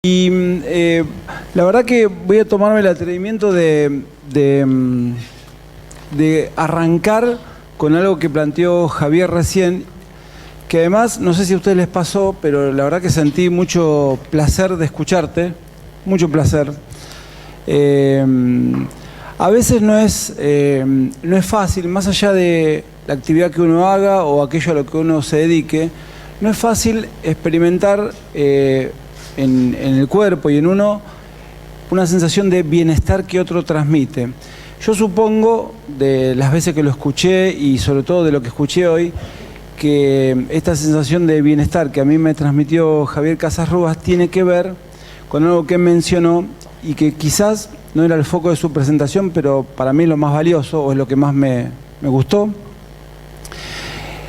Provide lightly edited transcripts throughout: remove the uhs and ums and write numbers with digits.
Y la verdad que voy a tomarme el atrevimiento de arrancar con algo que planteó Javier recién, que además, no sé si a ustedes les pasó, pero la verdad que sentí mucho placer de escucharte, mucho placer. A veces no es fácil, más allá de la actividad que uno haga o aquello a lo que uno se dedique, no es fácil experimentar en el cuerpo y en uno una sensación de bienestar que otro transmite. Yo supongo, de las veces que lo escuché y sobre todo de lo que escuché hoy, que esta sensación de bienestar que a mí me transmitió Javier Casasrubas tiene que ver con algo que mencionó y que quizás no era el foco de su presentación, pero para mí es lo más valioso o es lo que más me gustó,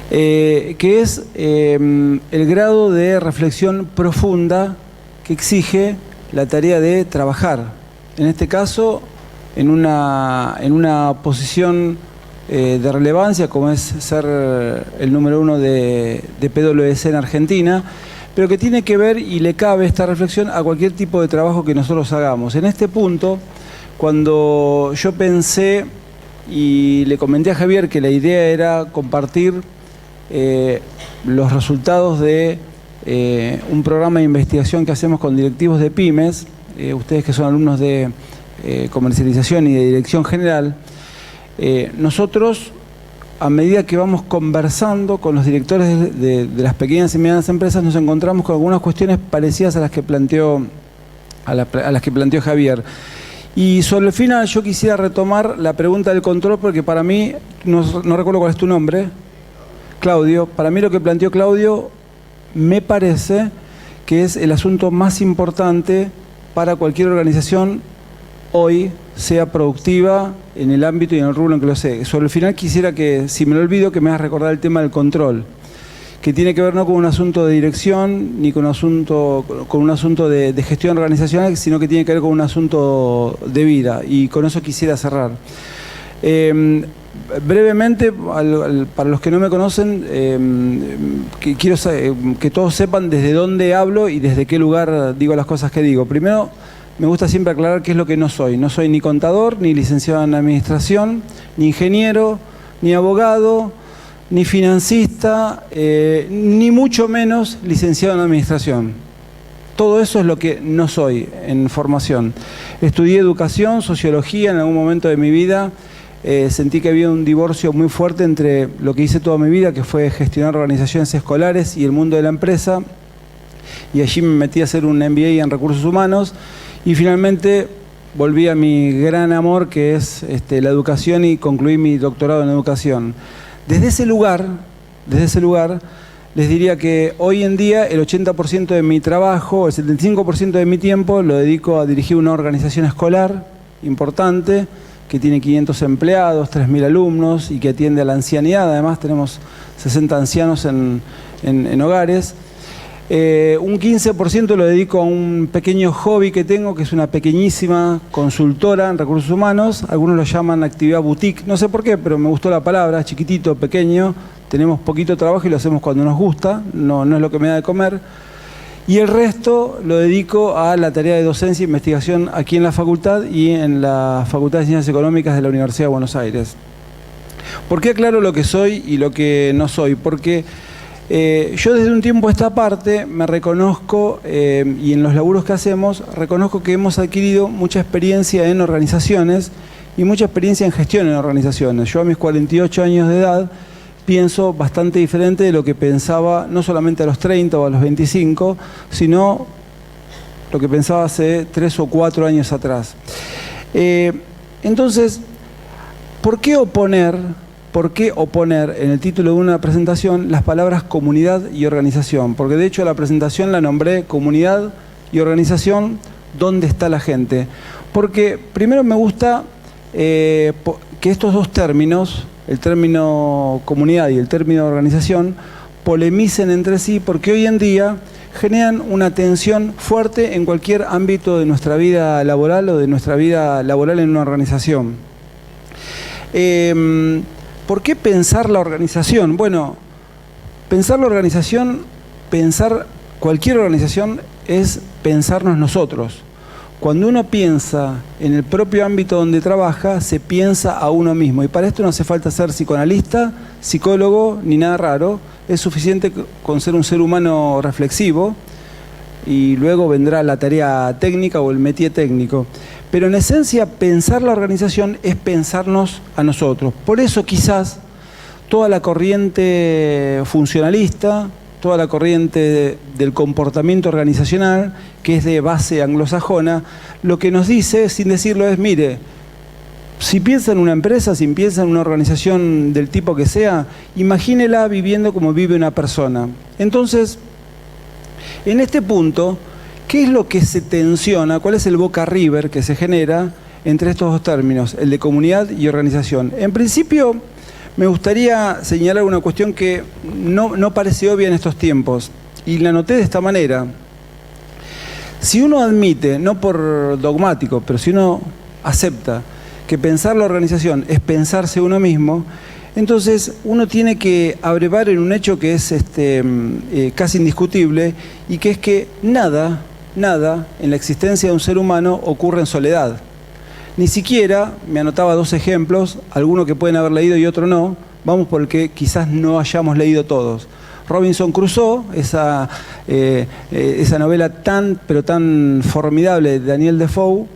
que es el grado de reflexión profunda que exige la tarea de trabajar. En este caso, en una posición de relevancia, como es ser el número 1 de PwC en Argentina, pero que tiene que ver y le cabe esta reflexión a cualquier tipo de trabajo que nosotros hagamos. En este punto, cuando yo pensé y le comenté a Javier que la idea era compartir los resultados de un programa de investigación que hacemos con directivos de pymes, ustedes que son alumnos de comercialización y de dirección general, nosotros, a medida que vamos conversando con los directores de las pequeñas y medianas empresas, nos encontramos con algunas cuestiones parecidas a las que planteó Javier. Y sobre el final yo quisiera retomar la pregunta del control, porque para mí, no recuerdo cuál es tu nombre, Claudio, para mí lo que planteó Claudio me parece que es el asunto más importante para cualquier organización hoy, sea productiva en el ámbito y en el rubro en que lo sé. Sobre el final quisiera que, si me lo olvido, que me hagas recordar el tema del control, que tiene que ver no con un asunto de dirección ni con un asunto de gestión organizacional, sino que tiene que ver con un asunto de vida, y con eso quisiera cerrar. Brevemente, para los que no me conocen, quiero que todos sepan desde dónde hablo y desde qué lugar digo las cosas que digo. Primero, me gusta siempre aclarar qué es lo que no soy. No soy ni contador, ni licenciado en administración, ni ingeniero, ni abogado, ni financista, ni mucho menos licenciado en administración. Todo eso es lo que no soy en formación. Estudié educación, sociología en algún momento de mi vida. Sentí que había un divorcio muy fuerte entre lo que hice toda mi vida, que fue gestionar organizaciones escolares, y el mundo de la empresa. Y allí me metí a hacer un MBA en recursos humanos. Y finalmente volví a mi gran amor, que es la educación, y concluí mi doctorado en educación. Desde ese lugar, les diría que hoy en día el 80% de mi trabajo, el 75% de mi tiempo lo dedico a dirigir una organización escolar importante, que tiene 500 empleados, 3.000 alumnos y que atiende a la ancianidad. Además tenemos 60 ancianos en hogares. Un 15% lo dedico a un pequeño hobby que tengo, que es una pequeñísima consultora en recursos humanos. Algunos lo llaman actividad boutique, no sé por qué, pero me gustó la palabra, chiquitito, pequeño. Tenemos poquito trabajo y lo hacemos cuando nos gusta, no es lo que me da de comer. Y el resto lo dedico a la tarea de docencia e investigación aquí en la facultad y en la Facultad de Ciencias Económicas de la Universidad de Buenos Aires. ¿Por qué aclaro lo que soy y lo que no soy? Porque yo desde un tiempo a esta parte me reconozco, y en los laburos que hacemos, reconozco que hemos adquirido mucha experiencia en organizaciones y mucha experiencia en gestión en organizaciones. Yo a mis 48 años de edad pienso bastante diferente de lo que pensaba, no solamente a los 30 o a los 25, sino lo que pensaba hace 3 o 4 años atrás. Entonces, ¿por qué oponer en el título de una presentación las palabras comunidad y organización? Porque de hecho la presentación la nombré comunidad y organización, ¿dónde está la gente? Porque primero me gusta que estos dos términos, el término comunidad y el término organización, polemicen entre sí, porque hoy en día generan una tensión fuerte en cualquier ámbito de nuestra vida laboral o de nuestra vida laboral en una organización. ¿Por qué pensar la organización? Bueno, pensar la organización, pensar cualquier organización es pensarnos nosotros. Cuando uno piensa en el propio ámbito donde trabaja, se piensa a uno mismo. Y para esto no hace falta ser psicoanalista, psicólogo, ni nada raro. Es suficiente con ser un ser humano reflexivo y luego vendrá la tarea técnica o el métier técnico. Pero en esencia, pensar la organización es pensarnos a nosotros. Por eso quizás toda la corriente funcionalista, toda la corriente del comportamiento organizacional, que es de base anglosajona, lo que nos dice, sin decirlo, es, mire, si piensa en una empresa, si piensa en una organización del tipo que sea, imagínela viviendo como vive una persona. Entonces, en este punto, ¿qué es lo que se tensiona? ¿Cuál es el boca river que se genera entre estos dos términos, el de comunidad y organización? En principio, me gustaría señalar una cuestión que no parece obvia en estos tiempos, y la noté de esta manera. Si uno admite, no por dogmático, pero si uno acepta que pensar la organización es pensarse uno mismo, entonces uno tiene que abrevar en un hecho que es casi indiscutible, y que es que nada en la existencia de un ser humano ocurre en soledad. Ni siquiera, me anotaba dos ejemplos, alguno que pueden haber leído y otro no, vamos por el que quizás no hayamos leído todos. Robinson Crusoe, esa novela pero tan formidable de Daniel Defoe,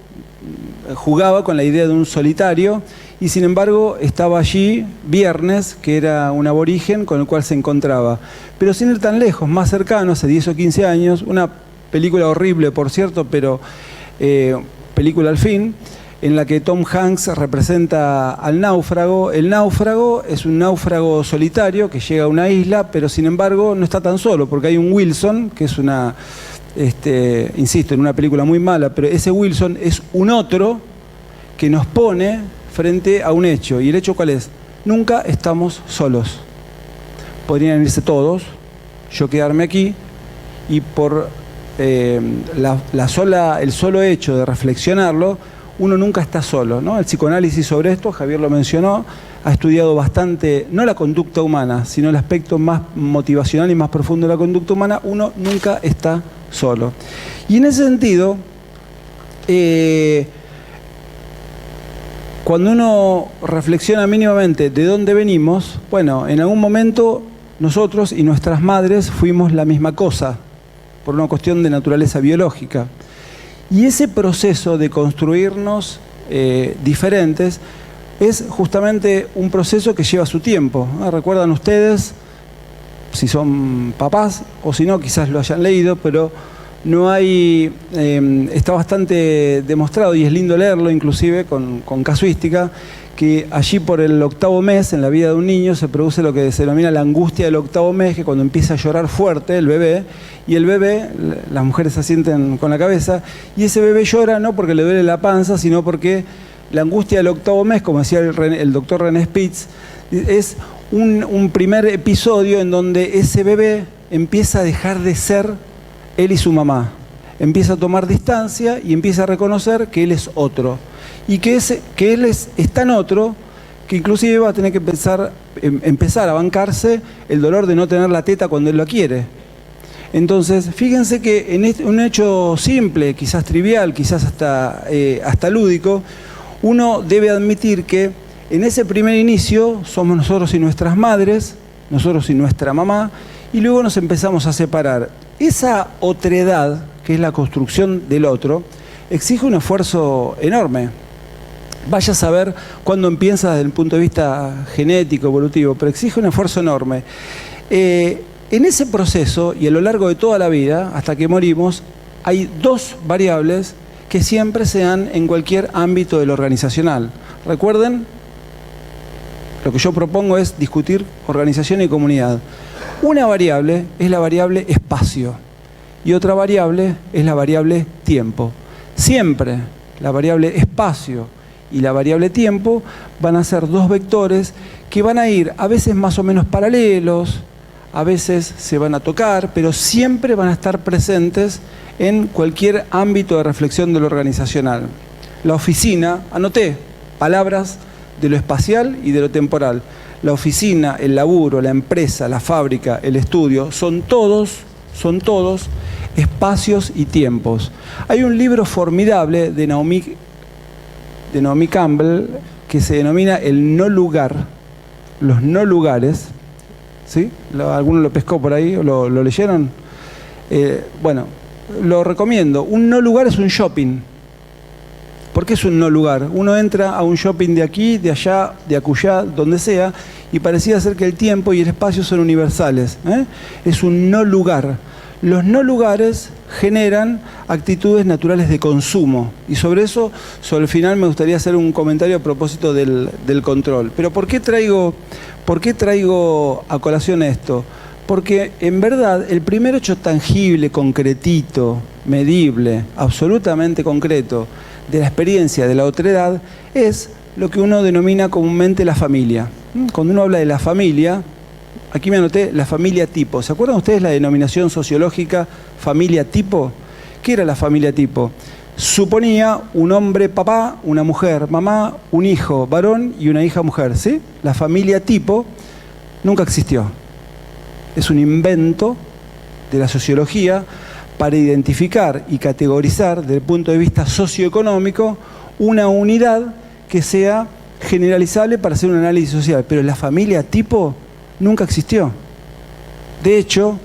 jugaba con la idea de un solitario, y sin embargo estaba allí Viernes, que era un aborigen con el cual se encontraba. Pero sin ir tan lejos, más cercano, hace 10 o 15 años, una película horrible, por cierto, pero película al fin, en la que Tom Hanks representa al náufrago. El náufrago es un náufrago solitario que llega a una isla, pero sin embargo no está tan solo, porque hay un Wilson, que es insisto, en una película muy mala, pero ese Wilson es un otro que nos pone frente a un hecho. ¿Y el hecho cuál es? Nunca estamos solos. Podrían irse todos, yo quedarme aquí, y por el solo hecho de reflexionarlo, uno nunca está solo, ¿no? El psicoanálisis sobre esto, Javier lo mencionó, ha estudiado bastante, no la conducta humana, sino el aspecto más motivacional y más profundo de la conducta humana. Uno nunca está solo. Y en ese sentido, cuando uno reflexiona mínimamente de dónde venimos, bueno, en algún momento nosotros y nuestras madres fuimos la misma cosa, por una cuestión de naturaleza biológica. Y ese proceso de construirnos diferentes es justamente un proceso que lleva su tiempo. ¿Recuerdan ustedes, si son papás o si no, quizás lo hayan leído, pero no hay, está bastante demostrado, y es lindo leerlo inclusive con casuística, que allí por el 8º mes en la vida de un niño se produce lo que se denomina la angustia del 8º mes, que cuando empieza a llorar fuerte el bebé, y el bebé, las mujeres asienten con la cabeza, y ese bebé llora no porque le duele la panza, sino porque la angustia del 8º mes, como decía el doctor René Spitz, es un primer episodio en donde ese bebé empieza a dejar de ser él y su mamá. Empieza a tomar distancia y empieza a reconocer que él es otro. Y que él es tan otro que inclusive va a tener que empezar a bancarse el dolor de no tener la teta cuando él la quiere. Entonces, fíjense que en un hecho simple, quizás trivial, quizás hasta lúdico, uno debe admitir que en ese primer inicio somos nosotros y nuestras madres, nosotros y nuestra mamá, y luego nos empezamos a separar. Esa otredad, que es la construcción del otro, exige un esfuerzo enorme. Vaya a saber cuándo empieza desde el punto de vista genético, evolutivo, pero exige un esfuerzo enorme. En ese proceso, y a lo largo de toda la vida, hasta que morimos, hay dos variables que siempre se dan en cualquier ámbito de lo organizacional. Recuerden, lo que yo propongo es discutir organización y comunidad. Una variable es la variable espacio y otra variable es la variable tiempo. Siempre la variable espacio y la variable tiempo van a ser dos vectores que van a ir a veces más o menos paralelos, a veces se van a tocar, pero siempre van a estar presentes en cualquier ámbito de reflexión de lo organizacional. La oficina, anoté palabras de lo espacial y de lo temporal. La oficina, el laburo, la empresa, la fábrica, el estudio, son todos son todos espacios y tiempos. Hay un libro formidable de Naomi Campbell que se denomina El no lugar, los no lugares, ¿sí? ¿Alguno lo pescó por ahí? ¿Lo leyeron? Bueno, lo recomiendo. Un no lugar es un shopping. ¿Por qué es un no lugar? Uno entra a un shopping de aquí, de allá, de acullá, donde sea, y parecía ser que el tiempo y el espacio son universales. Es un no lugar. Los no lugares generan actitudes naturales de consumo. Y sobre eso, sobre el final, me gustaría hacer un comentario a propósito del control. Pero ¿por qué traigo a colación esto? Porque en verdad el primer hecho tangible, concretito, medible, absolutamente concreto de la experiencia de la otredad es lo que uno denomina comúnmente la familia. Cuando uno habla de la familia, aquí me anoté la familia tipo. ¿Se acuerdan ustedes la denominación sociológica familia tipo? ¿Qué era la familia tipo? Suponía un hombre papá, una mujer mamá, un hijo varón y una hija mujer, ¿sí? La familia tipo nunca existió. Es un invento de la sociología para identificar y categorizar desde el punto de vista socioeconómico una unidad que sea generalizable para hacer un análisis social. Pero la familia tipo nunca existió. De hecho,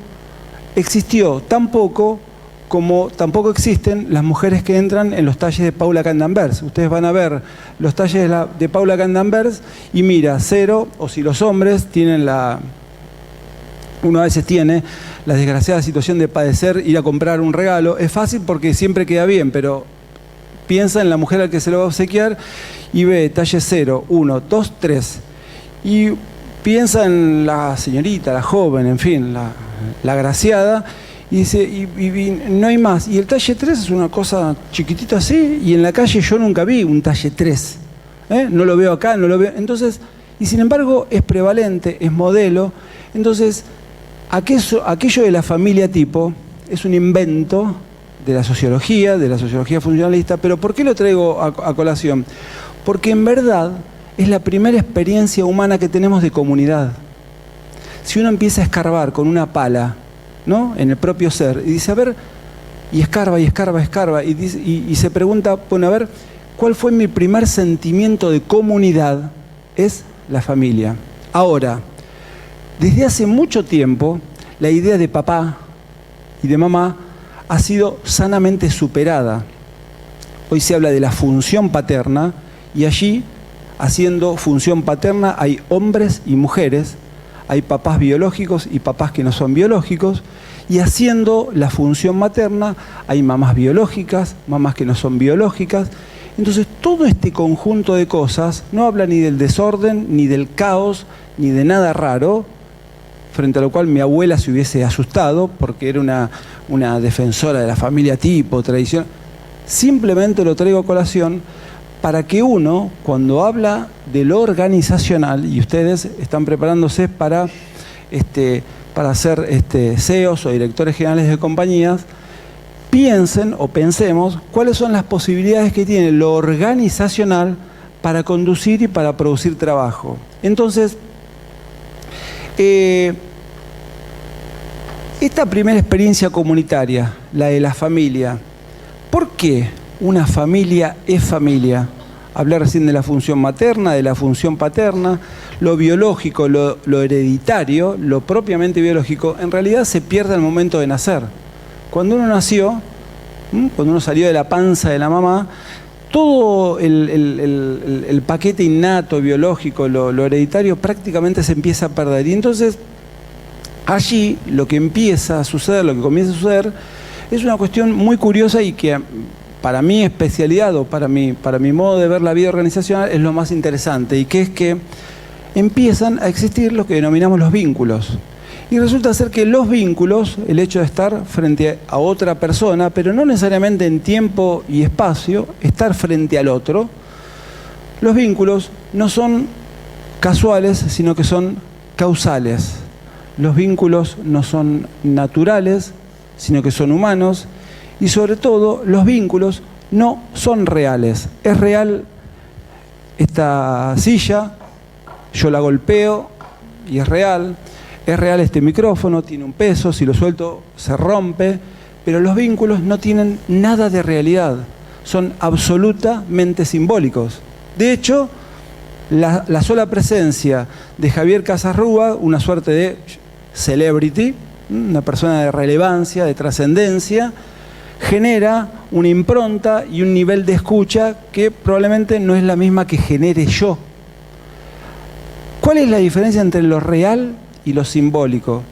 existió tan poco como tampoco existen las mujeres que entran en los talles de Paula Candanvers. Ustedes van a ver los talles de Paula Candanvers y mira, cero, o si los hombres tienen uno a veces tiene la desgraciada situación de padecer ir a comprar un regalo. Es fácil porque siempre queda bien, pero piensa en la mujer al que se lo va a obsequiar y ve talle 0, 1, 2, 3. Y piensa en la señorita, la joven, en fin, la agraciada, y dice, y no hay más. Y el talle 3 es una cosa chiquitita así, y en la calle yo nunca vi un talle 3. No lo veo acá, no lo veo. Entonces, y sin embargo es prevalente, es modelo. Entonces, aquello de la familia tipo es un invento de la sociología funcionalista. Pero ¿por qué lo traigo a colación? Porque en verdad es la primera experiencia humana que tenemos de comunidad. Si uno empieza a escarbar con una pala, ¿no?, en el propio ser, y dice, a ver, y escarba, y se pregunta, bueno, a ver, ¿cuál fue mi primer sentimiento de comunidad? Es la familia. Ahora, desde hace mucho tiempo, la idea de papá y de mamá ha sido sanamente superada. Hoy se habla de la función paterna y allí, haciendo función paterna, hay hombres y mujeres, hay papás biológicos y papás que no son biológicos, y haciendo la función materna hay mamás biológicas, mamás que no son biológicas. Entonces, todo este conjunto de cosas no habla ni del desorden, ni del caos, ni de nada raro, frente a lo cual mi abuela se hubiese asustado porque era una defensora de la familia tipo, tradición. Simplemente lo traigo a colación para que uno, cuando habla de lo organizacional, y ustedes están preparándose para ser CEOs o directores generales de compañías, piensen o pensemos cuáles son las posibilidades que tiene lo organizacional para conducir y para producir trabajo. Entonces, esta primera experiencia comunitaria, la de la familia, ¿por qué una familia es familia? Hablé recién de la función materna, de la función paterna, lo biológico, lo hereditario, lo propiamente biológico, en realidad se pierde al momento de nacer. Cuando uno nació, cuando uno salió de la panza de la mamá, todo el paquete innato, biológico, lo hereditario, prácticamente se empieza a perder. Y entonces, allí lo que empieza a suceder, lo que comienza a suceder, es una cuestión muy curiosa y que para mi especialidad o para mi modo de ver la vida organizacional es lo más interesante, y que es que empiezan a existir lo que denominamos los vínculos. Y resulta ser que los vínculos, el hecho de estar frente a otra persona, pero no necesariamente en tiempo y espacio, estar frente al otro, los vínculos no son casuales, sino que son causales. Los vínculos no son naturales, sino que son humanos. Y sobre todo, los vínculos no son reales. Es real esta silla, yo la golpeo y es real. Es real este micrófono, tiene un peso, si lo suelto se rompe, pero los vínculos no tienen nada de realidad, son absolutamente simbólicos. De hecho, la sola presencia de Javier Casasrúa, una suerte de celebrity, una persona de relevancia, de trascendencia, genera una impronta y un nivel de escucha que probablemente no es la misma que genere yo. ¿Cuál es la diferencia entre lo real y lo simbólico?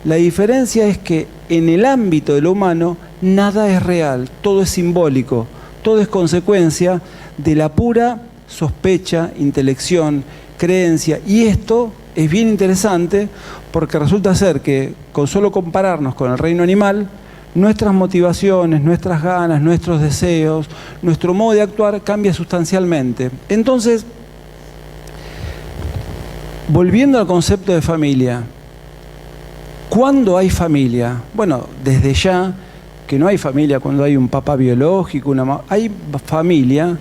La diferencia es que en el ámbito de lo humano nada es real, todo es simbólico, todo es consecuencia de la pura sospecha, intelección, creencia. Y esto es bien interesante porque resulta ser que con solo compararnos con el reino animal, nuestras motivaciones, nuestras ganas, nuestros deseos, nuestro modo de actuar cambia sustancialmente. Entonces, volviendo al concepto de familia, ¿cuándo hay familia? Bueno, desde ya que no hay familia cuando hay un papá biológico, hay familia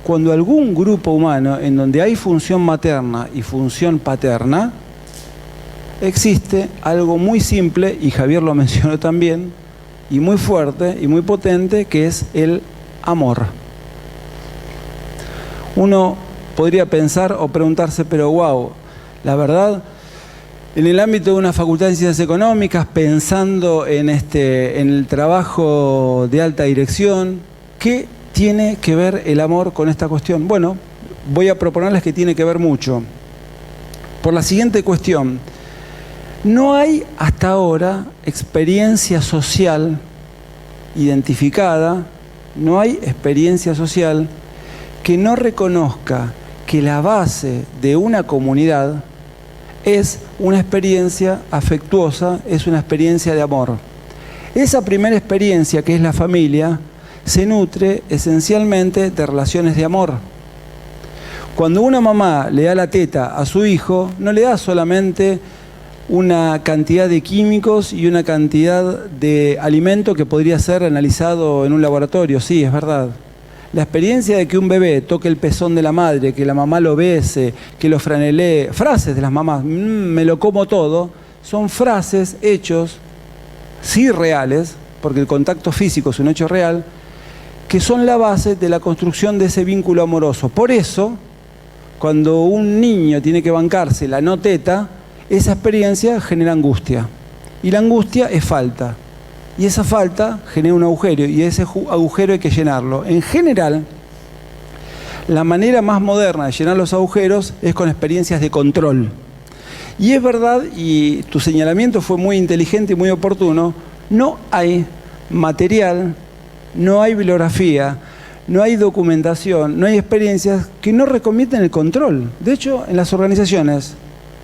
cuando algún grupo humano en donde hay función materna y función paterna, existe algo muy simple, y Javier lo mencionó también, y muy fuerte y muy potente, que es el amor. Uno podría pensar o preguntarse, pero wow, la verdad, en el ámbito de una facultad de ciencias económicas, pensando en el trabajo de alta dirección, ¿qué tiene que ver el amor con esta cuestión? Bueno, voy a proponerles que tiene que ver mucho. Por la siguiente cuestión: no hay hasta ahora experiencia social identificada, no hay experiencia social que no reconozca que la base de una comunidad es una experiencia afectuosa, es una experiencia de amor. Esa primera experiencia, que es la familia, se nutre esencialmente de relaciones de amor. Cuando una mamá le da la teta a su hijo, no le da solamente una cantidad de químicos y una cantidad de alimento que podría ser analizado en un laboratorio. Sí, es verdad. La experiencia de que un bebé toque el pezón de la madre, que la mamá lo bese, que lo franelee, frases de las mamás, me lo como todo, son frases, hechos, sí reales, porque el contacto físico es un hecho real, que son la base de la construcción de ese vínculo amoroso. Por eso, cuando un niño tiene que bancarse la no teta, esa experiencia genera angustia. Y la angustia es falta. Y esa falta genera un agujero, y ese agujero hay que llenarlo. En general, la manera más moderna de llenar los agujeros es con experiencias de control. Y es verdad, y tu señalamiento fue muy inteligente y muy oportuno, no hay material, no hay bibliografía, no hay documentación, no hay experiencias que no recomienden el control. De hecho, en las organizaciones,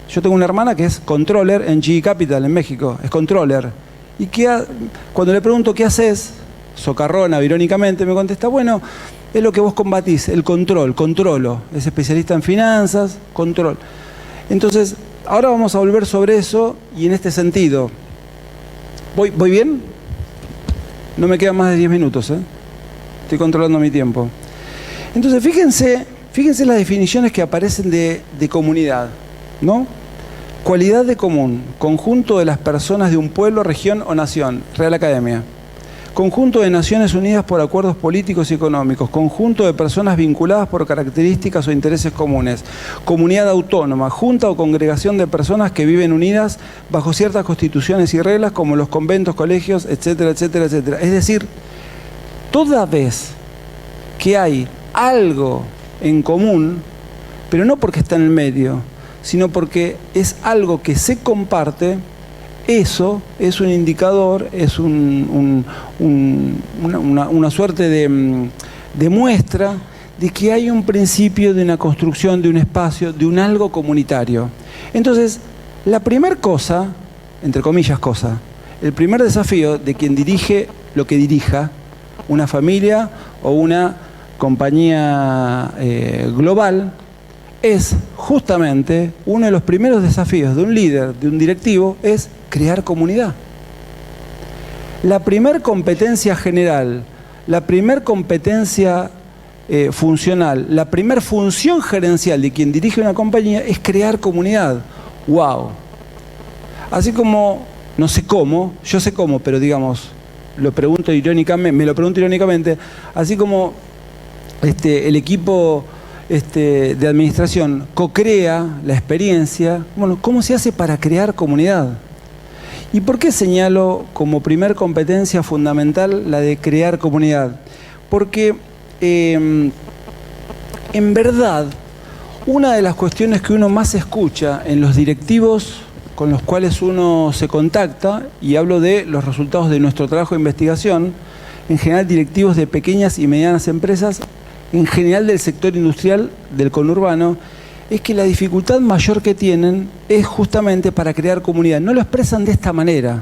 yo tengo una hermana que es controller en GE Capital en México, es controller. Y cuando le pregunto qué haces, socarrona, irónicamente, me contesta, bueno, es lo que vos combatís, el control, controlo. Es especialista en finanzas, control. Entonces, ahora vamos a volver sobre eso y en este sentido. ¿Voy bien? No me quedan más de 10 minutos, ¿eh? Estoy controlando mi tiempo. Entonces, fíjense las definiciones que aparecen de comunidad, ¿no? Cualidad de común, conjunto de las personas de un pueblo, región o nación, Real Academia. Conjunto de Naciones Unidas por acuerdos políticos y económicos, conjunto de personas vinculadas por características o intereses comunes, comunidad autónoma, junta o congregación de personas que viven unidas bajo ciertas constituciones y reglas como los conventos, colegios, etcétera, etcétera, etcétera. Es decir, toda vez que hay algo en común, pero no porque está en el medio, sino porque es algo que se comparte, eso es un indicador, es una suerte de muestra de que hay un principio de una construcción, de un espacio, de un algo comunitario. Entonces, la primera cosa, entre comillas cosa, el primer desafío de quien dirige lo que dirija, una familia o una compañía global, es justamente uno de los primeros desafíos de un líder, de un directivo, es crear comunidad. La primer competencia general, la primer competencia funcional, la primer función gerencial de quien dirige una compañía es crear comunidad. ¡Wow! Así como, no sé cómo, yo sé cómo, pero digamos, lo pregunto irónicamente, me lo pregunto irónicamente, así como el equipo de administración co-crea la experiencia, bueno, ¿cómo se hace para crear comunidad? ¿Y por qué señalo como primer competencia fundamental la de crear comunidad? Porque en verdad, una de las cuestiones que uno más escucha en los directivos con los cuales uno se contacta, y hablo de los resultados de nuestro trabajo de investigación, en general directivos de pequeñas y medianas empresas, en general del sector industrial, del conurbano, es que la dificultad mayor que tienen es justamente para crear comunidad. No lo expresan de esta manera,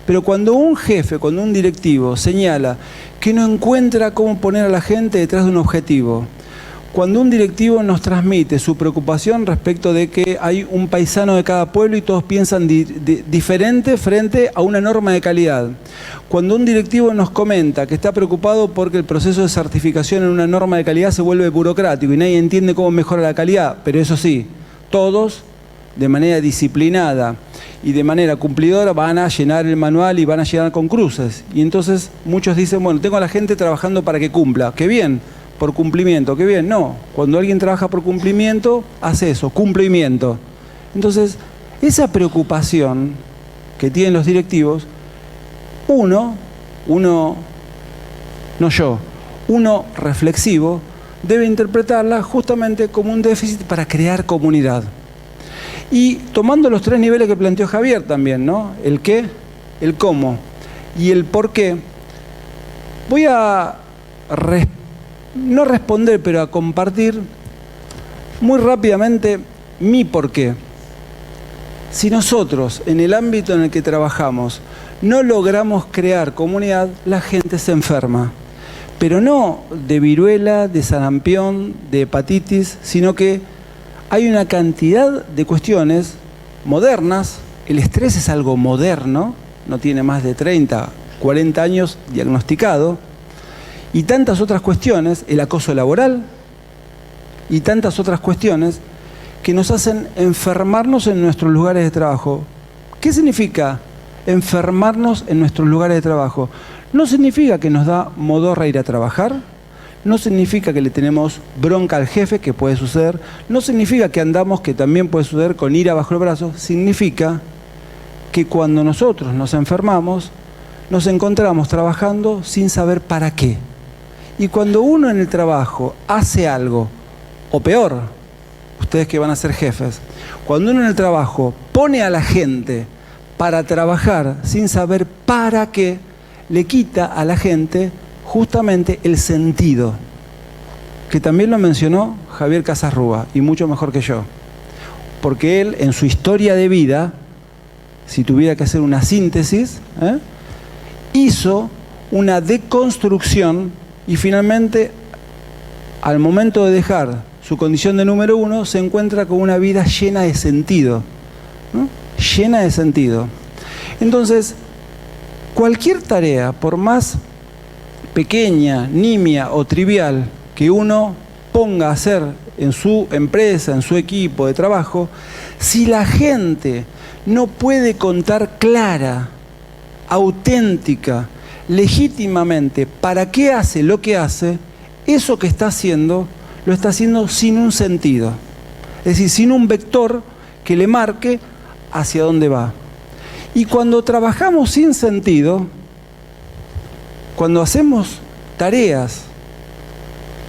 pero cuando un jefe, cuando un directivo señala que no encuentra cómo poner a la gente detrás de un objetivo, cuando un directivo nos transmite su preocupación respecto de que hay un paisano de cada pueblo y todos piensan diferente frente a una norma de calidad, cuando un directivo nos comenta que está preocupado porque el proceso de certificación en una norma de calidad se vuelve burocrático y nadie entiende cómo mejora la calidad, pero eso sí, todos de manera disciplinada y de manera cumplidora van a llenar el manual y van a llenar con cruces. Y entonces muchos dicen, bueno, tengo a la gente trabajando para que cumpla. ¡Qué bien! Por cumplimiento, qué bien. No, cuando alguien trabaja por cumplimiento, hace eso, cumplimiento. Entonces, esa preocupación que tienen los directivos, uno reflexivo, debe interpretarla justamente como un déficit para crear comunidad. Y tomando los tres niveles que planteó Javier también, ¿no? El qué, el cómo y el por qué, voy a no responder, pero a compartir muy rápidamente mi porqué. Si nosotros, en el ámbito en el que trabajamos, no logramos crear comunidad, la gente se enferma. Pero no de viruela, de sarampión, de hepatitis, sino que hay una cantidad de cuestiones modernas. El estrés es algo moderno, no tiene más de 30, 40 años diagnosticado. Y tantas otras cuestiones, el acoso laboral, y tantas otras cuestiones que nos hacen enfermarnos en nuestros lugares de trabajo. ¿Qué significa enfermarnos en nuestros lugares de trabajo? No significa que nos da modorra ir a trabajar, no significa que le tenemos bronca al jefe, que puede suceder, no significa que andamos, que también puede suceder, con ira bajo el brazo, significa que cuando nosotros nos enfermamos, nos encontramos trabajando sin saber para qué. Y cuando uno en el trabajo hace algo, o peor, ustedes que van a ser jefes, cuando uno en el trabajo pone a la gente para trabajar sin saber para qué, le quita a la gente justamente el sentido, que también lo mencionó Javier Casasrúa, y mucho mejor que yo. Porque él, en su historia de vida, si tuviera que hacer una síntesis, hizo una deconstrucción. Y finalmente, al momento de dejar su condición de número uno, se encuentra con una vida llena de sentido, ¿no? Llena de sentido. Entonces, cualquier tarea, por más pequeña, nimia o trivial que uno ponga a hacer en su empresa, en su equipo de trabajo, si la gente no puede contar clara, auténtica, legítimamente para qué hace lo que hace, eso que está haciendo, lo está haciendo sin un sentido. Es decir, sin un vector que le marque hacia dónde va. Y cuando trabajamos sin sentido, cuando hacemos tareas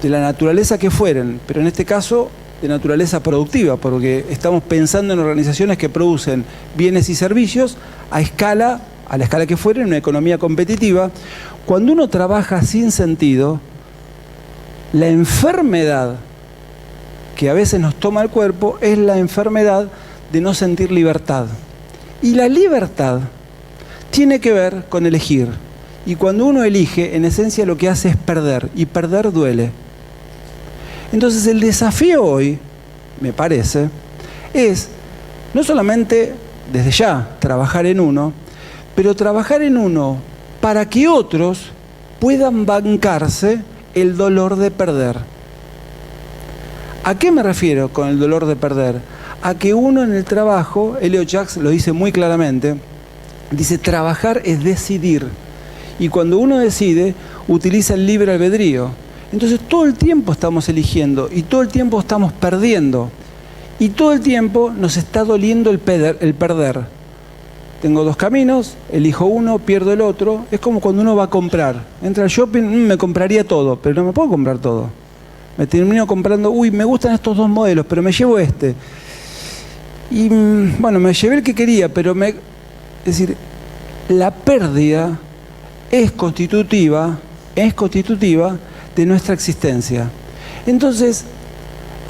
de la naturaleza que fueren, pero en este caso de naturaleza productiva, porque estamos pensando en organizaciones que producen bienes y servicios a la escala que fuera, en una economía competitiva, cuando uno trabaja sin sentido, la enfermedad que a veces nos toma el cuerpo es la enfermedad de no sentir libertad. Y la libertad tiene que ver con elegir. Y cuando uno elige, en esencia lo que hace es perder, y perder duele. Entonces el desafío hoy, me parece, es no solamente desde ya trabajar en uno, pero trabajar en uno para que otros puedan bancarse el dolor de perder. ¿A qué me refiero con el dolor de perder? a que uno en el trabajo, Elliot Jaques lo dice muy claramente, dice, trabajar es decidir. Y cuando uno decide, utiliza el libre albedrío. Entonces todo el tiempo estamos eligiendo y todo el tiempo estamos perdiendo. Y todo el tiempo nos está doliendo el perder. Tengo dos caminos, elijo uno, pierdo el otro. Es como cuando uno va a comprar. Entra al shopping, me compraría todo, pero no me puedo comprar todo. Me termino comprando, me gustan estos dos modelos, pero me llevo este. Y bueno, me llevé el que quería, pero es decir, la pérdida es constitutiva de nuestra existencia. Entonces,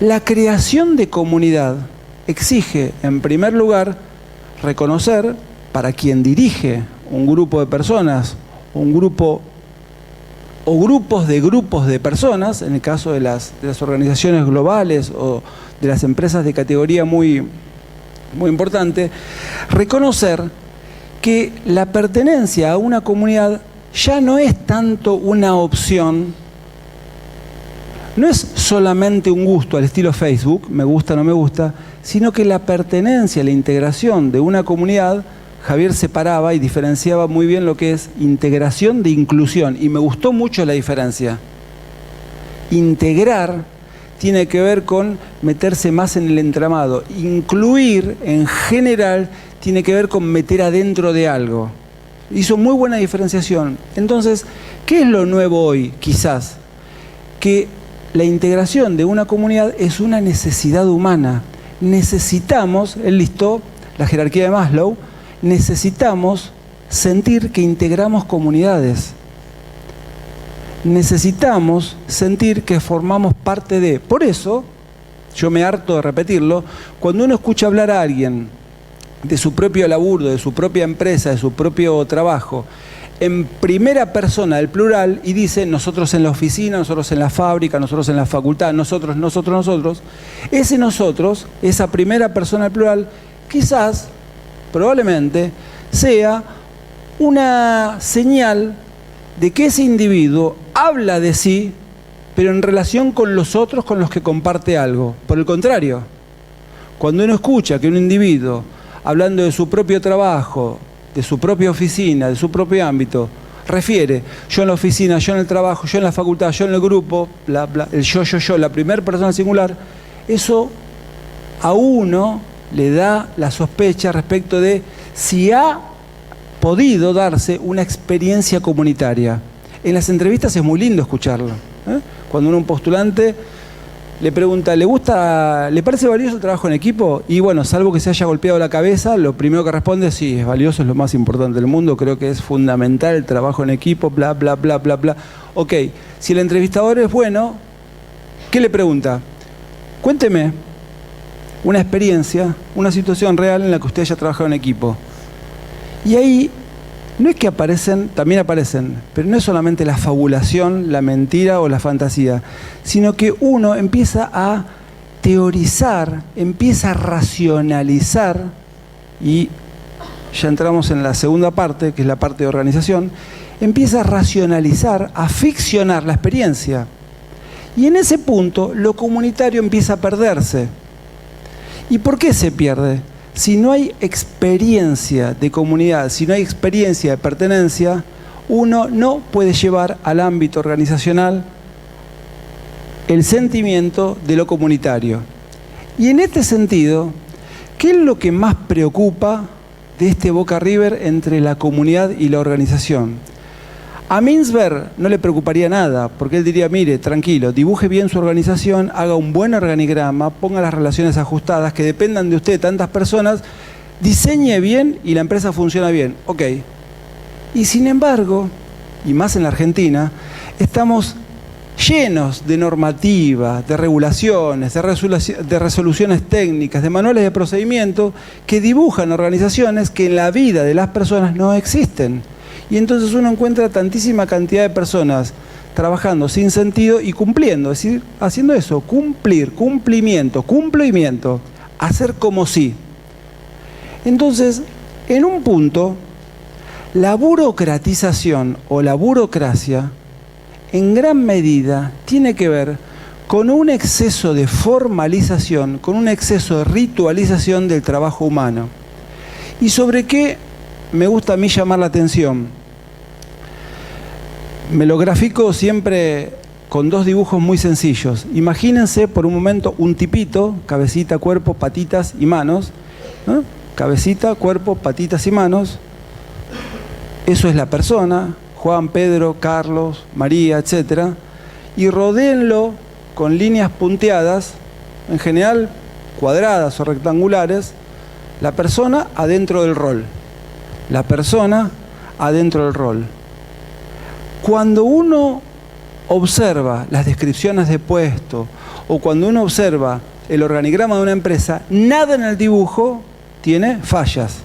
la creación de comunidad exige, en primer lugar, reconocer para quien dirige un grupo de personas, un grupo o grupos de personas, en el caso de las organizaciones globales o de las empresas de categoría muy importante, reconocer que la pertenencia a una comunidad ya no es tanto una opción, no es solamente un gusto al estilo Facebook, me gusta, no me gusta, sino que la pertenencia, la integración de una comunidad, Javier separaba y diferenciaba muy bien lo que es integración de inclusión, y me gustó mucho la diferencia. Integrar tiene que ver con meterse más en el entramado. Incluir, en general, tiene que ver con meter adentro de algo. Hizo muy buena diferenciación. Entonces, ¿qué es lo nuevo hoy? Quizás que la integración de una comunidad es una necesidad humana. Necesitamos, él listó la jerarquía de Maslow, necesitamos sentir que integramos comunidades. Necesitamos sentir que formamos parte de. Por eso, yo me harto de repetirlo, cuando uno escucha hablar a alguien de su propio laburo, de su propia empresa, de su propio trabajo, en primera persona, el plural, y dice nosotros en la oficina, nosotros en la fábrica, nosotros en la facultad, nosotros, ese nosotros, esa primera persona, el plural, quizás, probablemente, sea una señal de que ese individuo habla de sí, pero en relación con los otros con los que comparte algo. Por el contrario, cuando uno escucha que un individuo, hablando de su propio trabajo, de su propia oficina, de su propio ámbito, refiere yo en la oficina, yo en el trabajo, yo en la facultad, yo en el grupo, bla, bla, el yo, la primera persona singular, eso a uno le da la sospecha respecto de si ha podido darse una experiencia comunitaria. En las entrevistas es muy lindo escucharlo. Cuando un postulante le pregunta, ¿le parece valioso el trabajo en equipo? Y bueno, salvo que se haya golpeado la cabeza, lo primero que responde es sí, es valioso, es lo más importante del mundo, creo que es fundamental el trabajo en equipo, bla, bla, bla, bla, bla. Ok, si el entrevistador es bueno, ¿qué le pregunta? Cuénteme una experiencia, una situación real en la que usted haya trabajado en equipo. Y ahí no es que aparecen, también aparecen, pero no es solamente la fabulación, la mentira o la fantasía, sino que uno empieza a teorizar, empieza a racionalizar, y ya entramos en la segunda parte, que es la parte de organización, empieza a racionalizar, a ficcionar la experiencia. Y en ese punto lo comunitario empieza a perderse. ¿Y por qué se pierde? Si no hay experiencia de comunidad, si no hay experiencia de pertenencia, uno no puede llevar al ámbito organizacional el sentimiento de lo comunitario. Y en este sentido, ¿qué es lo que más preocupa de este Boca River entre la comunidad y la organización? A Mintzberg no le preocuparía nada, porque él diría, mire, tranquilo, dibuje bien su organización, haga un buen organigrama, ponga las relaciones ajustadas, que dependan de usted tantas personas, diseñe bien y la empresa funciona bien. Ok. Y sin embargo, y más en la Argentina, estamos llenos de normativas, de regulaciones, de resoluciones técnicas, de manuales de procedimiento que dibujan organizaciones que en la vida de las personas no existen. Y entonces uno encuentra tantísima cantidad de personas trabajando sin sentido y cumpliendo, es decir, haciendo eso, cumplir, cumplimiento, hacer como si. Entonces, en un punto, la burocratización o la burocracia, en gran medida, tiene que ver con un exceso de formalización, con un exceso de ritualización del trabajo humano. ¿Y sobre qué me gusta a mí llamar la atención? Me lo grafico siempre con dos dibujos muy sencillos. Imagínense por un momento un tipito, cabecita, cuerpo, patitas y manos, ¿no? Cabecita, cuerpo, patitas y manos. Eso es la persona, Juan, Pedro, Carlos, María, etc. Y rodéenlo con líneas punteadas, en general cuadradas o rectangulares, la persona adentro del rol. La persona adentro del rol. Cuando uno observa las descripciones de puesto o cuando uno observa el organigrama de una empresa, nada en el dibujo tiene fallas.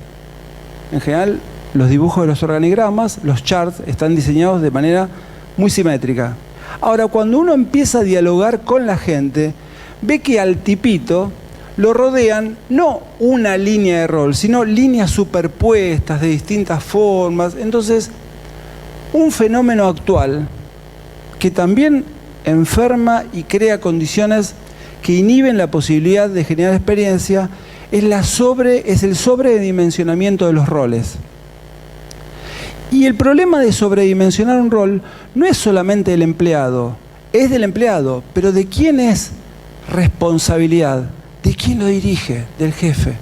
En general, los dibujos de los organigramas, los charts, están diseñados de manera muy simétrica. Ahora, cuando uno empieza a dialogar con la gente, ve que al tipito lo rodean no una línea de rol, sino líneas superpuestas de distintas formas. Entonces, un fenómeno actual que también enferma y crea condiciones que inhiben la posibilidad de generar experiencia es el sobredimensionamiento de los roles. Y el problema de sobredimensionar un rol no es solamente del empleado, es del empleado, pero ¿de quién es responsabilidad? ¿De quién lo dirige? Del jefe.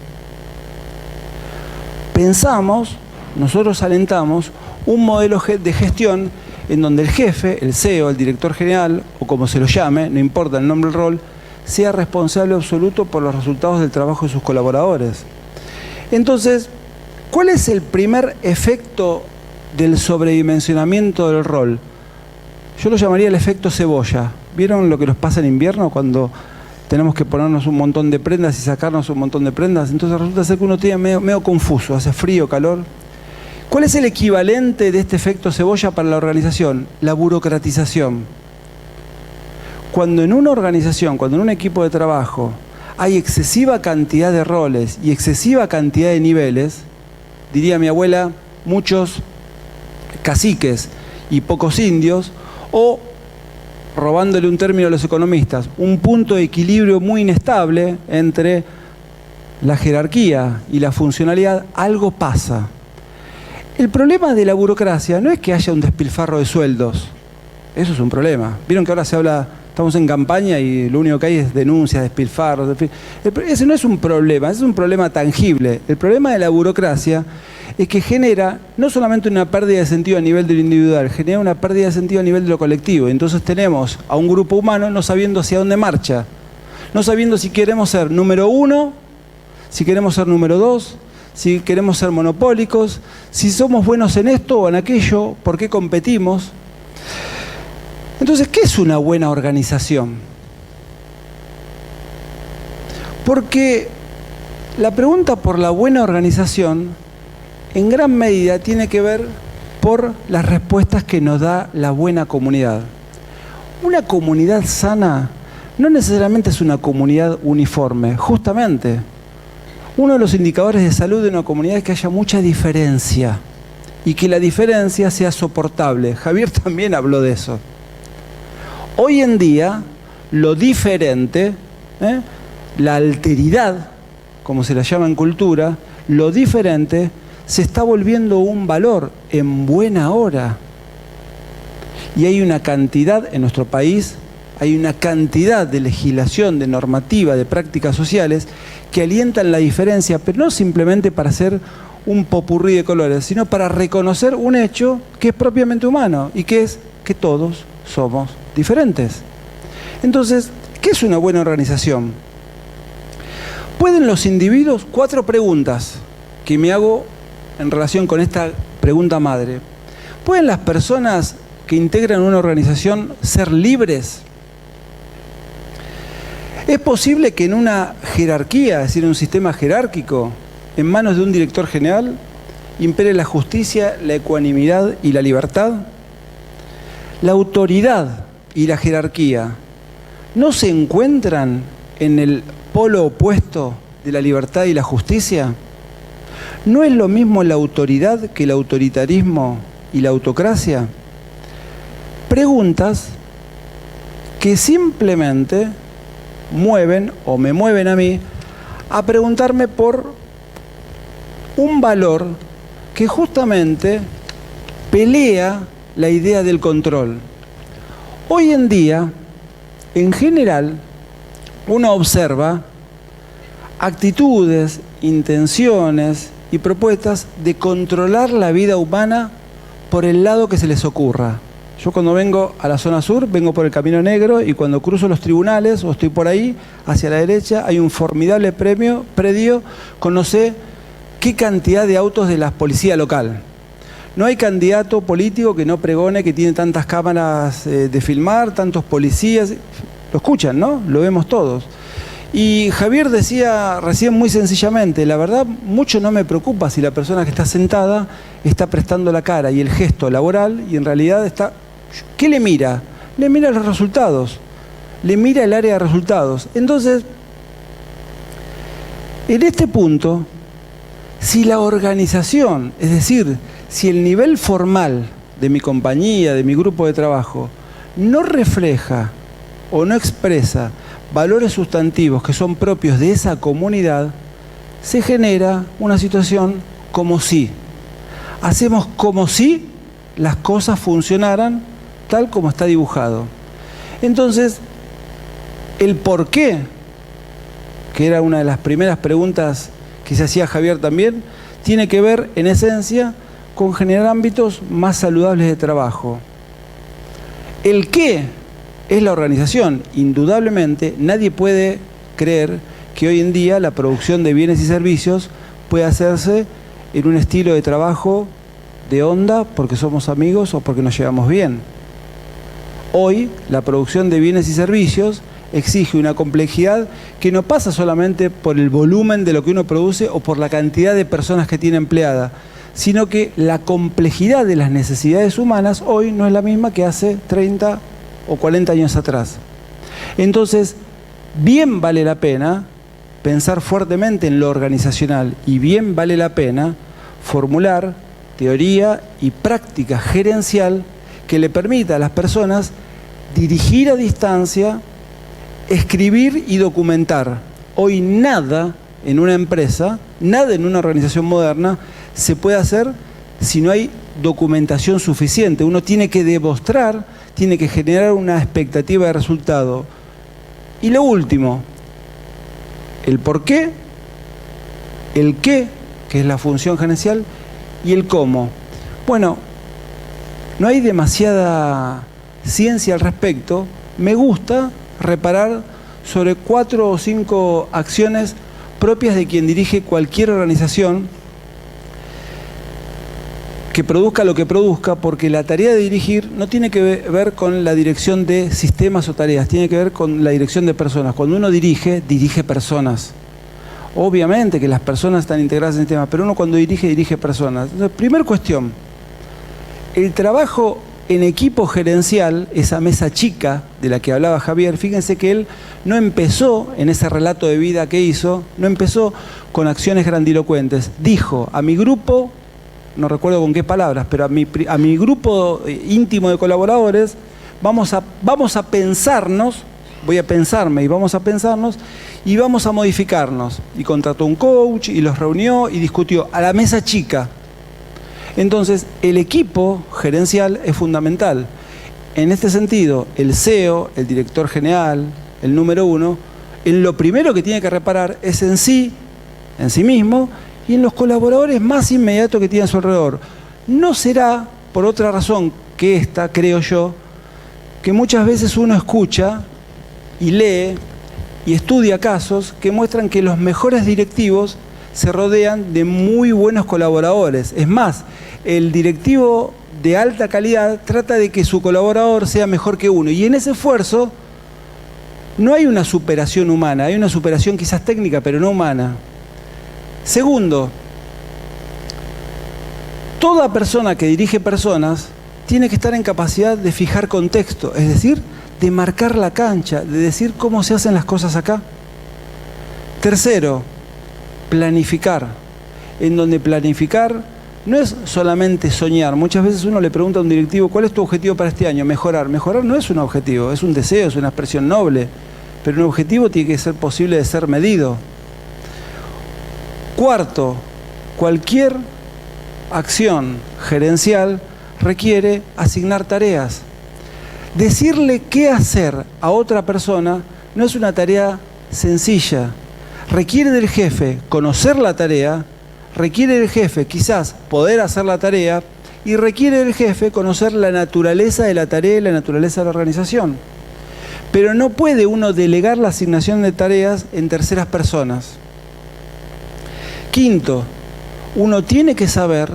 Nosotros alentamos un modelo de gestión en donde el jefe, el CEO, el director general, o como se lo llame, no importa el nombre del rol, sea responsable absoluto por los resultados del trabajo de sus colaboradores. Entonces, ¿cuál es el primer efecto del sobredimensionamiento del rol? Yo lo llamaría el efecto cebolla. ¿Vieron lo que nos pasa en invierno cuando tenemos que ponernos un montón de prendas y sacarnos un montón de prendas? Entonces resulta ser que uno tiene medio confuso, hace frío, calor. ¿Cuál es el equivalente de este efecto cebolla para la organización? La burocratización. Cuando en una organización, cuando en un equipo de trabajo hay excesiva cantidad de roles y excesiva cantidad de niveles, diría mi abuela, muchos caciques y pocos indios, o, robándole un término a los economistas, un punto de equilibrio muy inestable entre la jerarquía y la funcionalidad, algo pasa. El problema de la burocracia no es que haya un despilfarro de sueldos. Eso es un problema. Vieron que ahora se habla, estamos en campaña y lo único que hay es denuncias, despilfarros. Ese no es un problema, ese es un problema tangible. El problema de la burocracia es que genera no solamente una pérdida de sentido a nivel de lo individual, genera una pérdida de sentido a nivel de lo colectivo. Entonces tenemos a un grupo humano no sabiendo hacia dónde marcha, no sabiendo si queremos ser número 1, si queremos ser número 2, si queremos ser monopólicos, si somos buenos en esto o en aquello, por qué competimos. Entonces, ¿qué es una buena organización? Porque la pregunta por la buena organización en gran medida tiene que ver por las respuestas que nos da la buena comunidad. Una comunidad sana no necesariamente es una comunidad uniforme, justamente. Uno de los indicadores de salud de una comunidad es que haya mucha diferencia y que la diferencia sea soportable. Javier también habló de eso. Hoy en día, lo diferente, la alteridad, como se la llama en cultura, lo diferente se está volviendo un valor en buena hora. Y hay una cantidad en nuestro país, hay una cantidad de legislación, de normativa, de prácticas sociales que alientan la diferencia, pero no simplemente para hacer un popurrí de colores, sino para reconocer un hecho que es propiamente humano y que es que todos somos diferentes. Entonces, ¿qué es una buena organización? ¿Pueden los individuos? 4 preguntas que me hago en relación con esta pregunta madre. ¿Pueden las personas que integran una organización ser libres? ¿Es posible que en una jerarquía, es decir, en un sistema jerárquico, en manos de un director general, impere la justicia, la ecuanimidad y la libertad? ¿La autoridad y la jerarquía no se encuentran en el polo opuesto de la libertad y la justicia? ¿No es lo mismo la autoridad que el autoritarismo y la autocracia? Preguntas que simplemente mueven o me mueven a mí a preguntarme por un valor que justamente pelea la idea del control. Hoy en día, en general, uno observa actitudes, intenciones y propuestas de controlar la vida humana por el lado que se les ocurra. Yo cuando vengo a la zona sur, vengo por el Camino Negro y cuando cruzo los tribunales o estoy por ahí, hacia la derecha, hay un formidable predio con no sé qué cantidad de autos de la policía local. No hay candidato político que no pregone que tiene tantas cámaras de filmar, tantos policías. Lo escuchan, ¿no? Lo vemos todos. Y Javier decía recién muy sencillamente, la verdad, mucho no me preocupa si la persona que está sentada está prestando la cara y el gesto laboral y en realidad está... ¿Qué le mira? Le mira los resultados, le mira el área de resultados. Entonces, en este punto, si la organización, es decir, si el nivel formal de mi compañía, de mi grupo de trabajo, no refleja o no expresa valores sustantivos que son propios de esa comunidad, se genera una situación como si. Hacemos como si las cosas funcionaran tal como está dibujado. Entonces, el por qué, que era una de las primeras preguntas que se hacía Javier también, tiene que ver, en esencia, con generar ámbitos más saludables de trabajo. El qué es la organización. Indudablemente, nadie puede creer que hoy en día la producción de bienes y servicios puede hacerse en un estilo de trabajo de onda porque somos amigos o porque nos llevamos bien. Hoy, la producción de bienes y servicios exige una complejidad que no pasa solamente por el volumen de lo que uno produce o por la cantidad de personas que tiene empleada, sino que la complejidad de las necesidades humanas hoy no es la misma que hace 30 o 40 años atrás. Entonces, bien vale la pena pensar fuertemente en lo organizacional y bien vale la pena formular teoría y práctica gerencial que le permita a las personas dirigir a distancia, escribir y documentar. Hoy nada en una empresa, nada en una organización moderna se puede hacer si no hay documentación suficiente. Uno tiene que demostrar, tiene que generar una expectativa de resultado. Y lo último, el por qué, el qué, que es la función gerencial, y el cómo. Bueno, no hay demasiada ciencia al respecto. Me gusta reparar sobre 4 o 5 acciones propias de quien dirige cualquier organización que produzca lo que produzca, porque la tarea de dirigir no tiene que ver con la dirección de sistemas o tareas, tiene que ver con la dirección de personas. Cuando uno dirige, dirige personas. Obviamente que las personas están integradas en el sistema, pero uno cuando dirige, dirige personas. Entonces, primera cuestión, el trabajo en equipo gerencial, esa mesa chica de la que hablaba Javier, fíjense que él no empezó en ese relato de vida que hizo, no empezó con acciones grandilocuentes. Dijo a mi grupo, no recuerdo con qué palabras, pero a mi grupo íntimo de colaboradores, vamos a pensarnos, voy a pensarme y vamos a modificarnos. Y contrató un coach y los reunió y discutió a la mesa chica. Entonces, el equipo gerencial es fundamental. En este sentido, el CEO, el director general, el número 1, en lo primero que tiene que reparar es en sí mismo y en los colaboradores más inmediatos que tiene a su alrededor. No será, por otra razón que esta, creo yo, que muchas veces uno escucha y lee y estudia casos que muestran que los mejores directivos se rodean de muy buenos colaboradores. Es más, el directivo de alta calidad trata de que su colaborador sea mejor que uno. Y en ese esfuerzo no hay una superación humana, hay una superación quizás técnica, pero no humana. Segundo, toda persona que dirige personas tiene que estar en capacidad de fijar contexto, es decir, de marcar la cancha, de decir cómo se hacen las cosas acá. Tercero, planificar, en donde planificar no es solamente soñar. Muchas veces uno le pregunta a un directivo, ¿cuál es tu objetivo para este año? Mejorar. Mejorar no es un objetivo, es un deseo, es una expresión noble. Pero un objetivo tiene que ser posible de ser medido. Cuarto, cualquier acción gerencial requiere asignar tareas. Decirle qué hacer a otra persona no es una tarea sencilla. Requiere del jefe conocer la tarea, requiere del jefe quizás poder hacer la tarea y requiere del jefe conocer la naturaleza de la tarea y la naturaleza de la organización. Pero no puede uno delegar la asignación de tareas en terceras personas. Quinto, uno tiene que saber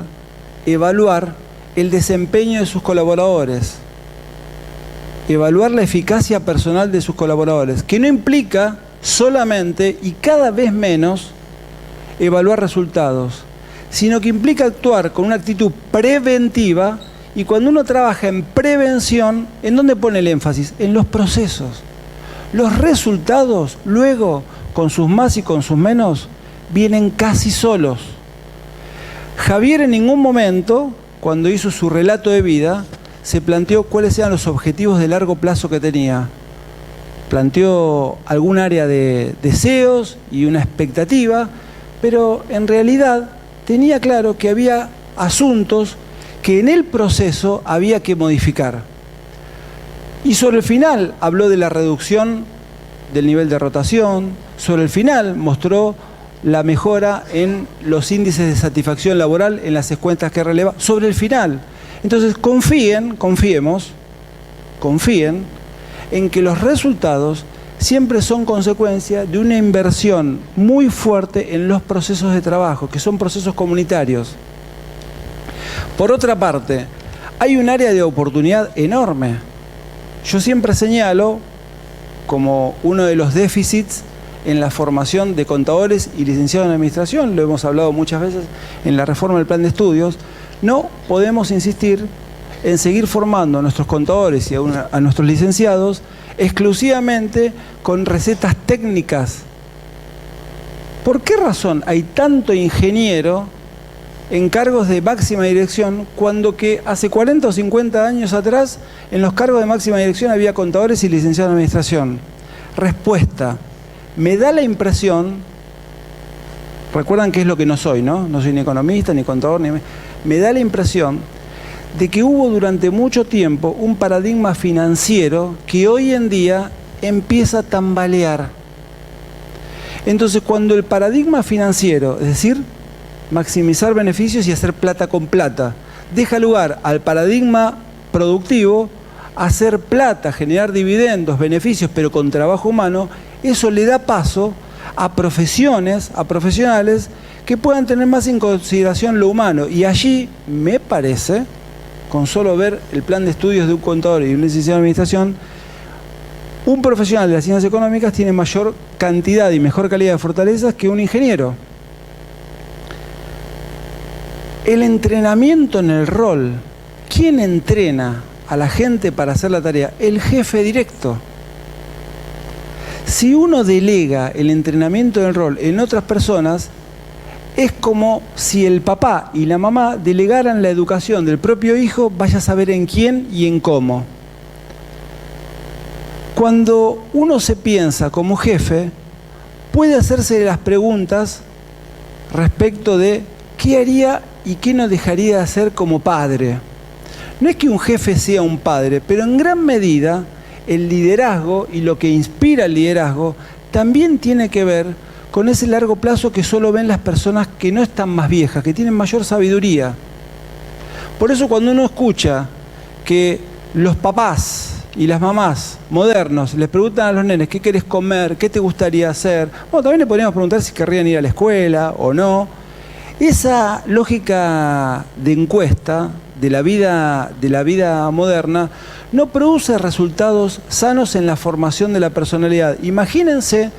evaluar el desempeño de sus colaboradores, evaluar la eficacia personal de sus colaboradores, que no implica solamente y cada vez menos evaluar resultados, sino que implica actuar con una actitud preventiva. Y cuando uno trabaja en prevención, ¿en dónde pone el énfasis? En los procesos. Los resultados, luego, con sus más y con sus menos, vienen casi solos. Javier en ningún momento, cuando hizo su relato de vida, se planteó cuáles eran los objetivos de largo plazo que tenía. Planteó algún área de deseos y una expectativa, pero en realidad tenía claro que había asuntos que en el proceso había que modificar. Y sobre el final habló de la reducción del nivel de rotación, sobre el final mostró la mejora en los índices de satisfacción laboral en las encuestas que releva, sobre el final. Entonces confíen en que los resultados siempre son consecuencia de una inversión muy fuerte en los procesos de trabajo, que son procesos comunitarios. Por otra parte, hay un área de oportunidad enorme. Yo siempre señalo como uno de los déficits en la formación de contadores y licenciados en administración, lo hemos hablado muchas veces en la reforma del plan de estudios, no podemos insistir en seguir formando a nuestros contadores y a nuestros licenciados exclusivamente con recetas técnicas. ¿Por qué razón hay tanto ingeniero en cargos de máxima dirección cuando que hace 40 o 50 años atrás en los cargos de máxima dirección había contadores y licenciados en administración? Respuesta: me da la impresión, recuerdan que es lo que no soy, ¿no? No soy ni economista, ni contador, me da la impresión de que hubo durante mucho tiempo un paradigma financiero que hoy en día empieza a tambalear. Entonces, cuando el paradigma financiero, es decir, maximizar beneficios y hacer plata con plata, deja lugar al paradigma productivo, hacer plata, generar dividendos, beneficios, pero con trabajo humano, eso le da paso a profesiones, a profesionales que puedan tener más en consideración lo humano. Y allí, me parece, con solo ver el plan de estudios de un contador y un licenciado en administración, un profesional de las ciencias económicas tiene mayor cantidad y mejor calidad de fortalezas que un ingeniero. El entrenamiento en el rol. ¿Quién entrena a la gente para hacer la tarea? El jefe directo. Si uno delega el entrenamiento del rol en otras personas, es como si el papá y la mamá delegaran la educación del propio hijo, vaya a saber en quién y en cómo. Cuando uno se piensa como jefe, puede hacerse las preguntas respecto de qué haría y qué no dejaría de hacer como padre. No es que un jefe sea un padre, pero en gran medida el liderazgo y lo que inspira el liderazgo también tiene que ver con ese largo plazo que solo ven las personas que no están más viejas, que tienen mayor sabiduría. Por eso cuando uno escucha que los papás y las mamás modernos les preguntan a los nenes qué querés comer, qué te gustaría hacer, bueno, también le podríamos preguntar si querrían ir a la escuela o no. Esa lógica de encuesta de la vida moderna no produce resultados sanos en la formación de la personalidad. Imagínense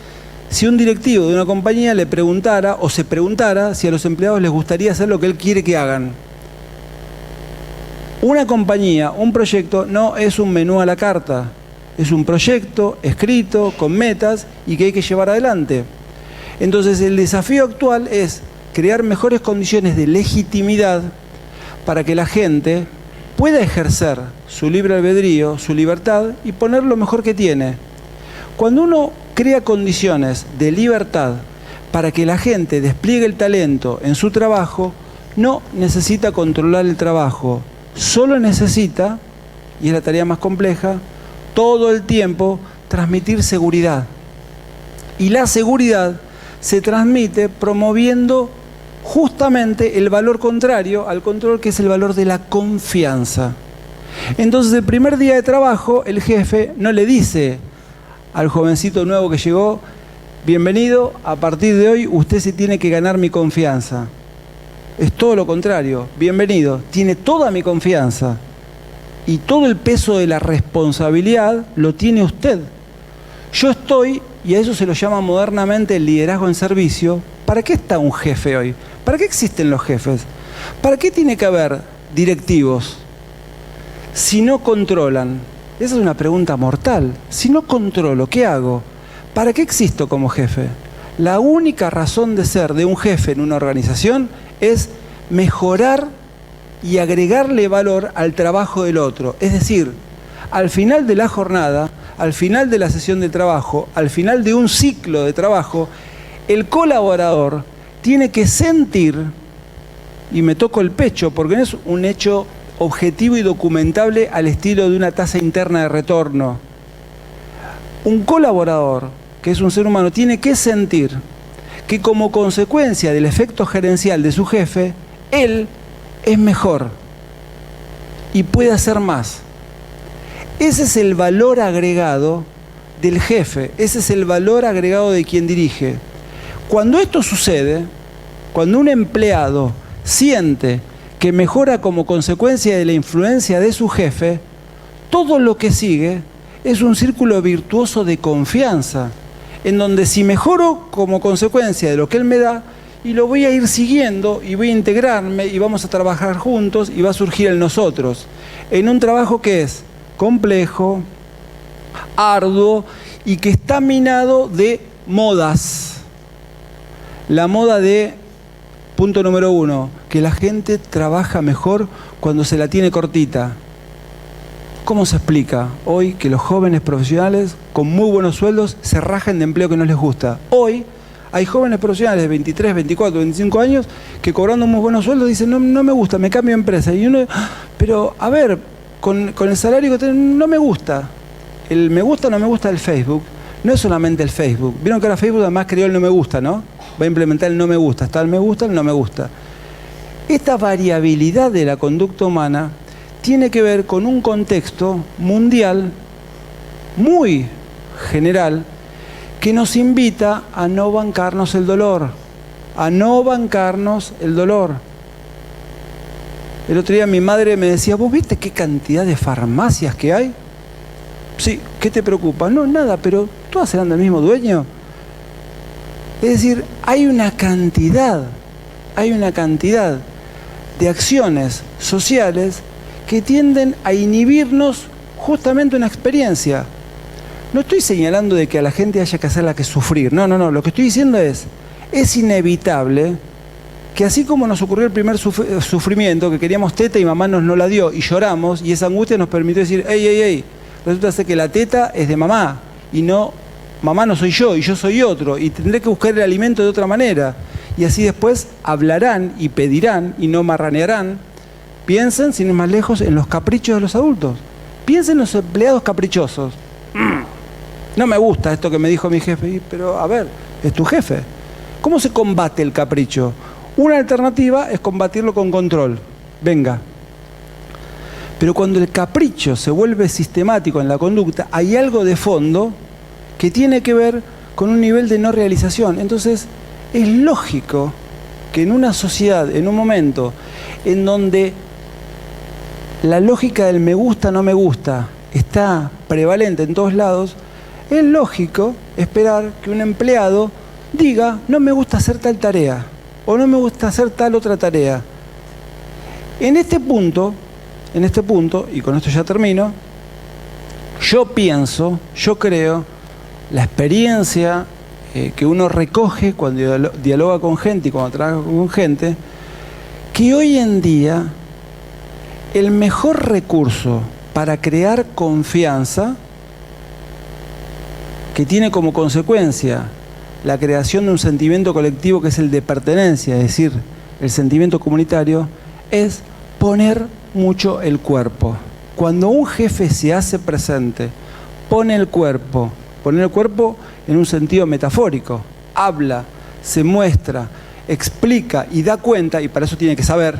si un directivo de una compañía le preguntara o se preguntara si a los empleados les gustaría hacer lo que él quiere que hagan. Una compañía, un proyecto, no es un menú a la carta. Es un proyecto escrito, con metas y que hay que llevar adelante. Entonces el desafío actual es crear mejores condiciones de legitimidad para que la gente pueda ejercer su libre albedrío, su libertad y poner lo mejor que tiene. Cuando uno crea condiciones de libertad para que la gente despliegue el talento en su trabajo, no necesita controlar el trabajo, solo necesita, y es la tarea más compleja, todo el tiempo transmitir seguridad. Y la seguridad se transmite promoviendo justamente el valor contrario al control, que es el valor de la confianza. Entonces, el primer día de trabajo, el jefe no le dice al jovencito nuevo que llegó: bienvenido, a partir de hoy usted se tiene que ganar mi confianza. Es todo lo contrario: bienvenido, tiene toda mi confianza y todo el peso de la responsabilidad lo tiene usted. Yo estoy, y a eso se lo llama modernamente el liderazgo en servicio. ¿Para qué está un jefe hoy? ¿Para qué existen los jefes? ¿Para qué tiene que haber directivos si no controlan? Esa es una pregunta mortal. Si no controlo, ¿qué hago? ¿Para qué existo como jefe? La única razón de ser de un jefe en una organización es mejorar y agregarle valor al trabajo del otro. Es decir, al final de la jornada, al final de la sesión de trabajo, al final de un ciclo de trabajo, el colaborador tiene que sentir, y me toco el pecho porque no es un hecho objetivo y documentable al estilo de una tasa interna de retorno. Un colaborador, que es un ser humano, tiene que sentir que como consecuencia del efecto gerencial de su jefe, él es mejor y puede hacer más. Ese es el valor agregado del jefe, ese es el valor agregado de quien dirige. Cuando esto sucede, cuando un empleado siente que mejora como consecuencia de la influencia de su jefe, todo lo que sigue es un círculo virtuoso de confianza, en donde si mejoro como consecuencia de lo que él me da, y lo voy a ir siguiendo, y voy a integrarme, y vamos a trabajar juntos, y va a surgir el nosotros, en un trabajo que es complejo, arduo, y que está minado de modas. La moda de, punto número 1, que la gente trabaja mejor cuando se la tiene cortita. ¿Cómo se explica hoy que los jóvenes profesionales con muy buenos sueldos se rajen de empleo que no les gusta? Hoy hay jóvenes profesionales de 23, 24, 25 años que cobrando muy buenos sueldos dicen: no me gusta, me cambio de empresa. Y uno, pero a ver, con el salario que tengo, no me gusta. El me gusta o no me gusta del Facebook no es solamente el Facebook. Vieron que ahora Facebook además creó el no me gusta, ¿no? Va a implementar el no me gusta. Está el me gusta, el no me gusta. Esta variabilidad de la conducta humana tiene que ver con un contexto mundial muy general que nos invita a no bancarnos el dolor, a no bancarnos el dolor. El otro día mi madre me decía: ¿vos viste qué cantidad de farmacias que hay? Sí, ¿qué te preocupa? No, nada, pero ¿todas serán del mismo dueño? Es decir, hay una cantidad de acciones sociales que tienden a inhibirnos justamente una experiencia. No estoy señalando de que a la gente haya que hacerla que sufrir, no, lo que estoy diciendo es inevitable que así como nos ocurrió el primer sufrimiento, que queríamos teta y mamá nos no la dio y lloramos, y esa angustia nos permitió decir: ey, resulta ser que la teta es de mamá, y no, mamá no soy yo, y yo soy otro, y tendré que buscar el alimento de otra manera. Y así después hablarán y pedirán y no marranearán. Piensen, sin ir más lejos, en los caprichos de los adultos. Piensen en los empleados caprichosos. No me gusta esto que me dijo mi jefe, pero a ver, es tu jefe. ¿Cómo se combate el capricho? Una alternativa es combatirlo con control. Venga. Pero cuando el capricho se vuelve sistemático en la conducta, hay algo de fondo que tiene que ver con un nivel de no realización. Entonces, es lógico que en una sociedad, en un momento en donde la lógica del me gusta, no me gusta está prevalente en todos lados, es lógico esperar que un empleado diga: no me gusta hacer tal tarea o no me gusta hacer tal otra tarea. En este punto, y con esto ya termino, yo creo, la experiencia que uno recoge cuando dialoga con gente y cuando trabaja con gente, que hoy en día El mejor recurso para crear confianza, que tiene como consecuencia la creación de un sentimiento colectivo que es el de pertenencia, es decir, el sentimiento comunitario, es poner mucho el cuerpo. Cuando un jefe se hace presente, pone el cuerpo en un sentido metafórico, habla, se muestra, explica y da cuenta, y para eso tiene que saber,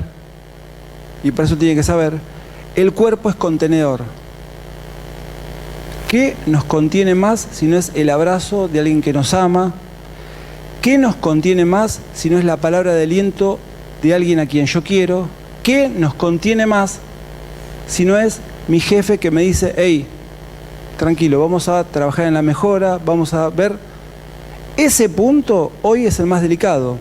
el cuerpo es contenedor. ¿Qué nos contiene más si no es el abrazo de alguien que nos ama? ¿Qué nos contiene más si no es la palabra de aliento de alguien a quien yo quiero? ¿Qué nos contiene más si no es mi jefe que me dice, hey, tranquilo, vamos a trabajar en la mejora, vamos a ver? Ese punto hoy es el más delicado,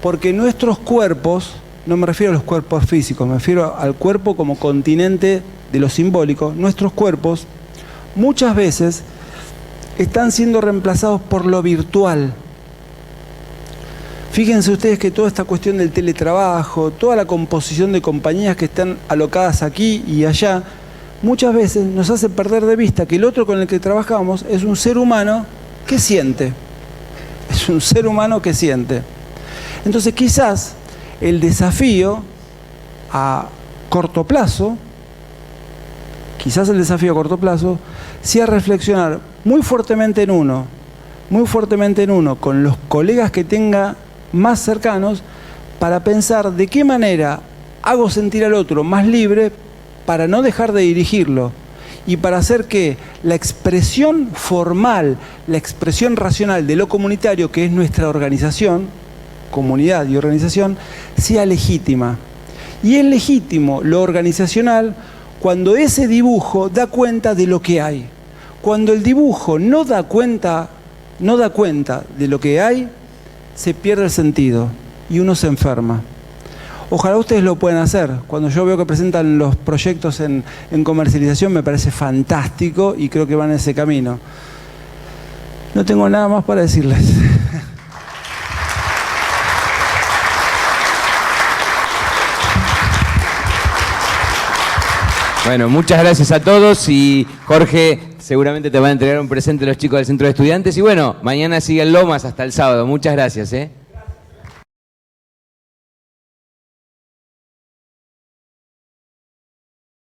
porque nuestros cuerpos, no me refiero a los cuerpos físicos, me refiero al cuerpo como continente de lo simbólico, nuestros cuerpos muchas veces están siendo reemplazados por lo virtual. Fíjense ustedes que toda esta cuestión del teletrabajo, toda la composición de compañías que están alocadas aquí y allá, muchas veces nos hace perder de vista que el otro con el que trabajamos es un ser humano que siente. Es un ser humano que siente. Entonces quizás el desafío a corto plazo, sea reflexionar muy fuertemente en uno, con los colegas que tenga más cercanos, para pensar de qué manera hago sentir al otro más libre para no dejar de dirigirlo y para hacer que la expresión formal, la expresión racional de lo comunitario, que es nuestra organización, comunidad y organización, sea legítima. Y es legítimo lo organizacional cuando ese dibujo da cuenta de lo que hay. Cuando el dibujo no da cuenta de lo que hay, se pierde el sentido y uno se enferma. Ojalá ustedes lo puedan hacer. Cuando yo veo que presentan los proyectos en comercialización me parece fantástico y creo que van en ese camino. No tengo nada más para decirles. Bueno, muchas gracias a todos y Jorge, seguramente te van a entregar un presente los chicos del Centro de Estudiantes y bueno, mañana sigue el Lomas hasta el sábado. Muchas gracias,